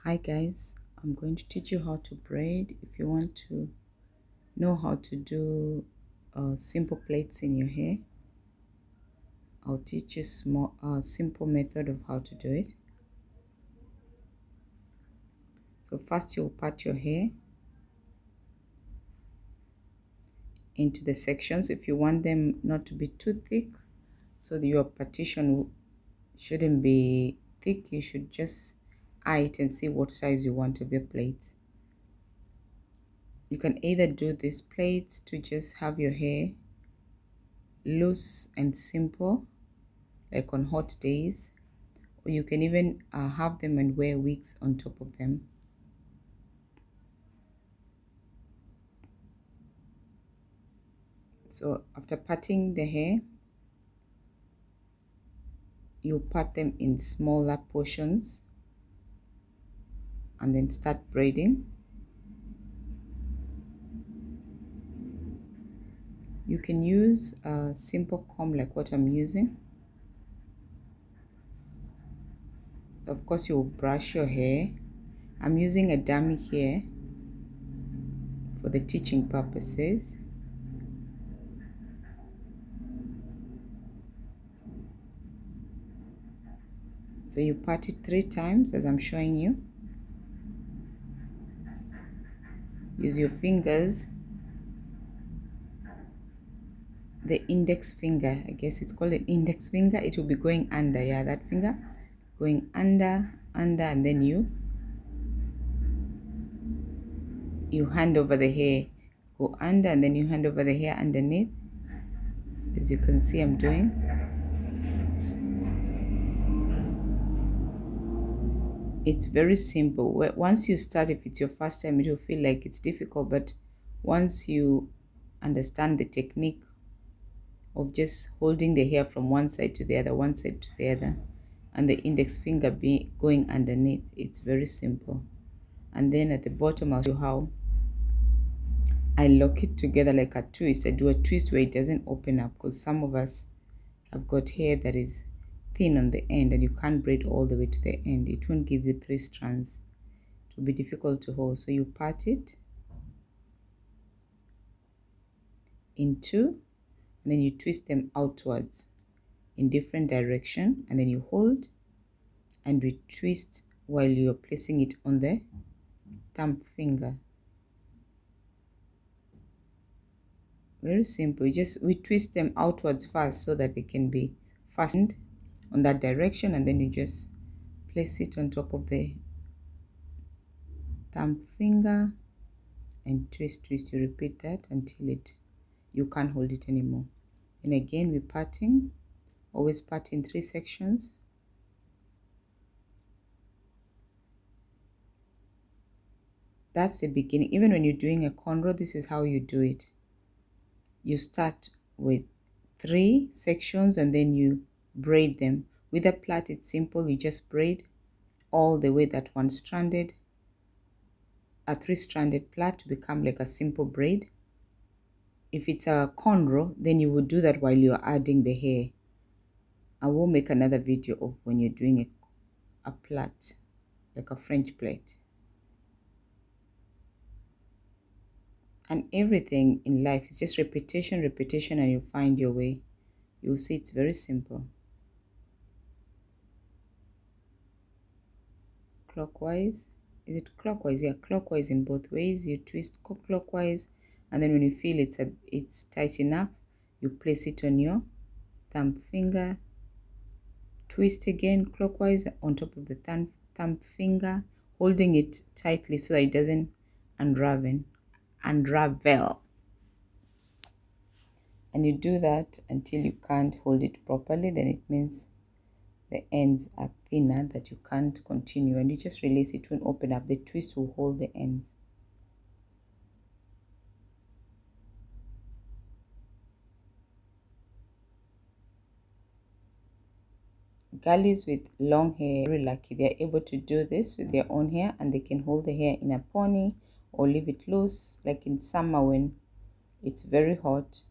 Hi guys, I'm going to teach you how to braid. If you want to know how to do simple plaits in your hair, I'll teach you simple method of how to do it. So first you'll part your hair into the sections. If you want them not to be too thick, so that your partition shouldn't be thick, you should just eye it and see what size you want of your plaits. You can either do these plaits to just have your hair loose and simple, like on hot days, or you can even have them and wear wigs on top of them. So after parting the hair, you part them in smaller portions and then start braiding. You can use a simple comb like what I'm using. Of course, you will brush your hair. I'm using a dummy here for the teaching purposes. So you part it 3 times as I'm showing you. Use your fingers, the index finger, I guess it's called an index finger. It will be going under, yeah, that finger going under, and then you hand over the hair, go under, and then you hand over the hair underneath, as you can see I'm doing. It's very simple. Once you start, if it's your first time, it will feel like it's difficult, but once you understand the technique of just holding the hair from one side to the other, one side to the other, and the index finger be going underneath, it's very simple. And then at the bottom I'll show you how I lock it together like a twist. I do a twist where it doesn't open up, because some of us have got hair that is thin on the end and you can't braid all the way to the end. It won't give you 3 strands. It will be difficult to hold. So you part it in 2 and then you twist them outwards in different direction, and then you hold and retwist while you're placing it on the thumb finger. Very simple. We twist them outwards first so that they can be fastened on that direction, and then you just place it on top of the thumb finger and twist. You repeat that until you can't hold it anymore. And again, we're parting. Always part in 3 sections. That's the beginning. Even when you're doing a cornrow, this is how you do it. You start with 3 sections and then you braid them. With a plait, it's simple. You just braid all the way that a 3-stranded plait to become like a simple braid. If it's a cornrow, then you would do that while you're adding the hair. I will make another video of when you're doing a plait, like a French plait. And everything in life is just repetition, and you find your way. You'll see it's very simple. Clockwise. Is it clockwise? Yeah, clockwise in both ways. You twist clockwise, and then when you feel it's tight enough, you place it on your thumb finger. Twist again clockwise on top of the thumb finger, holding it tightly so that it doesn't unravel. And you do that until you can't hold it properly. Then it means the ends are thinner, that you can't continue, and you just release it. Won't open up. The twist will hold the ends. Girlies with long hair are very lucky. They're able to do this with their own hair, and they can hold the hair in a pony or leave it loose, like in summer when it's very hot.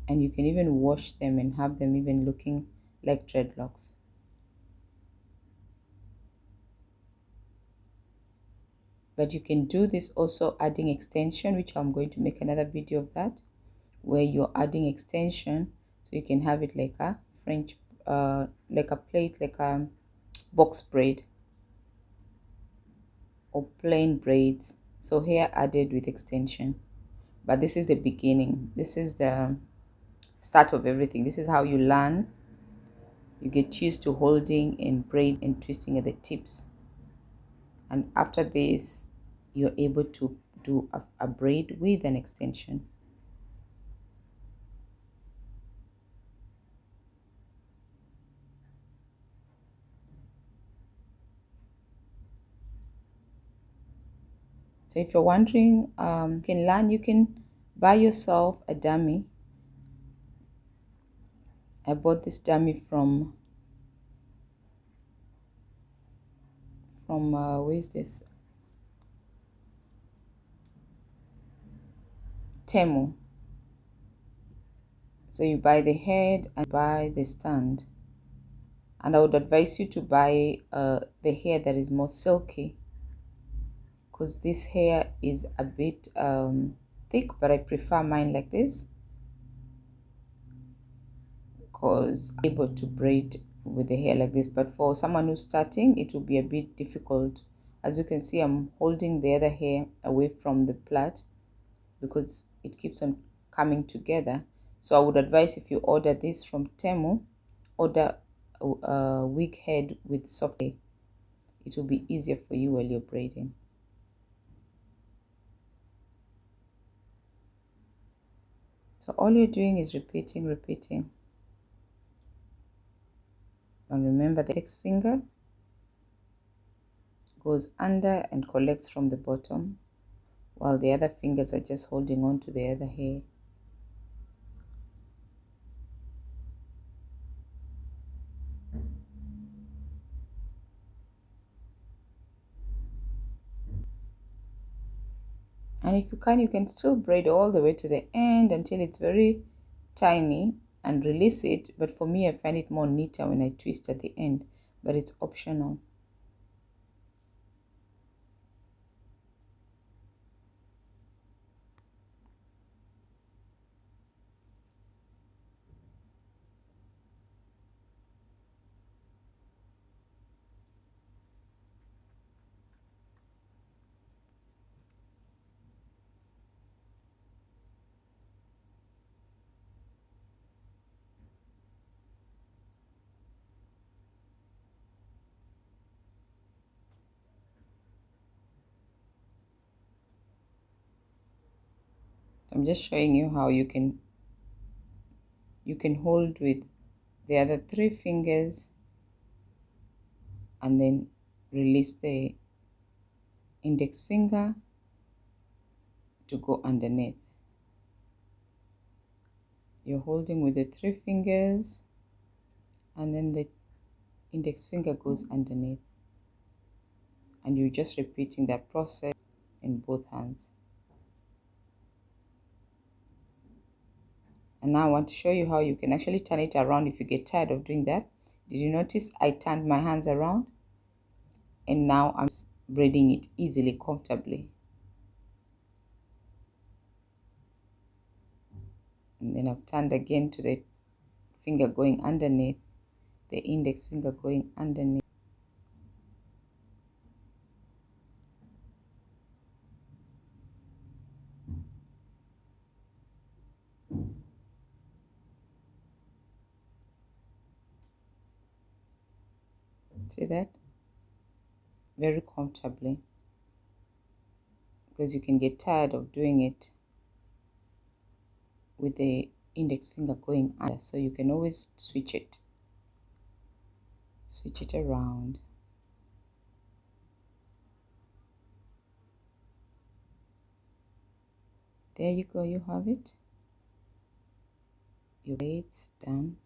And you can even wash them and have them even looking like dreadlocks. But you can do this also adding extension, which I'm going to make another video of that, where you're adding extension so you can have it like a French, like a plate, like a box braid or plain braids. So hair added with extension. But this is the beginning. This is the start of everything. This is how you learn. You get used to holding and braid and twisting at the tips. And after this, you're able to do a braid with an extension. So if you're wondering, you can learn, you can buy yourself a dummy. I bought this dummy from where is this? Temu. So you buy the head and buy the stand. And I would advise you to buy the hair that is more silky, because this hair is a bit thick, but I prefer mine like this because I'm able to braid with the hair like this. But for someone who's starting, it will be a bit difficult. As you can see, I'm holding the other hair away from the plait because it keeps on coming together. So I would advise, if you order this from Temu, order a wig head with soft hair. It will be easier for you while you're braiding. So all you're doing is repeating. And remember, the index finger goes under and collects from the bottom, while the other fingers are just holding on to the other hair. And if you can still braid all the way to the end until it's very tiny and release it. But for me, I find it more neater when I twist at the end, but it's optional. I'm just showing you how you can hold with the other 3 fingers and then release the index finger to go underneath. You're holding with the 3 fingers and then the index finger goes underneath, and you're just repeating that process in both hands. And now I want to show you how you can actually turn it around if you get tired of doing that. Did you notice I turned my hands around? And now I'm braiding it easily, comfortably. And then I've turned again to the finger going underneath, the index finger going underneath. See that? Very comfortably, because you can get tired of doing it with the index finger going under, so you can always switch it around. There you go, you have it. Your braids done.